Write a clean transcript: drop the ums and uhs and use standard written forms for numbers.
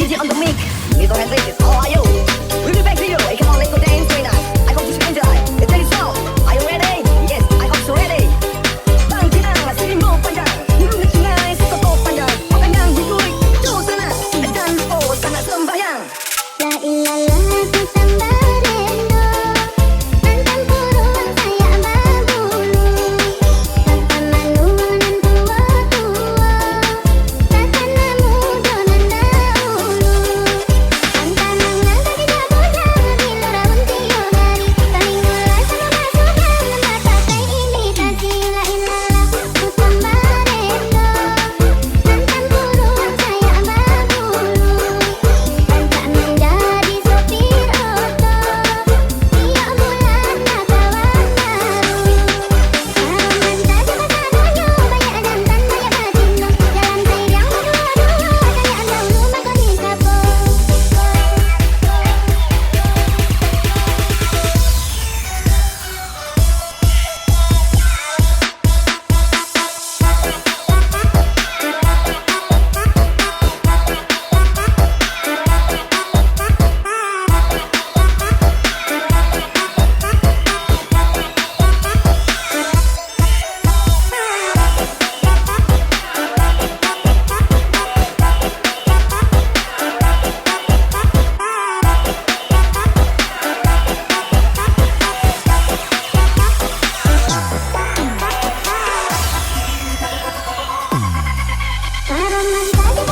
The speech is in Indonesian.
DJ on the mic, Little Henry, how are you? We'll be back to you. Hey, come on, let's go dance tonight. I hope you enjoy. Let's take it slow. Are you ready? Yes, I hope so ready. Bangkitlah seribu panjang, hulu sungai sekokoh panjang. Orang yang hidup itu sana dan oh sangat sembahyang. La ilaha tu sambarendo, tentang kurung saya berbulu. Kata malunan tua-tua, takkan muda nan dahulu. Tantangan tidak bosan bila raun tiap hari. Kami mulai sama masukkan mata imitasi. La ilaha tu sambarendo, tentang kurung saya berbulu. Kancak menjadi sopir oto, tiap bulan nak kawan baru. Haruman saja pasangannya, banyak jantan banyak batino. Jalan seiring berdua-dua, kayaan dahulu makoni kapo. Haruman saja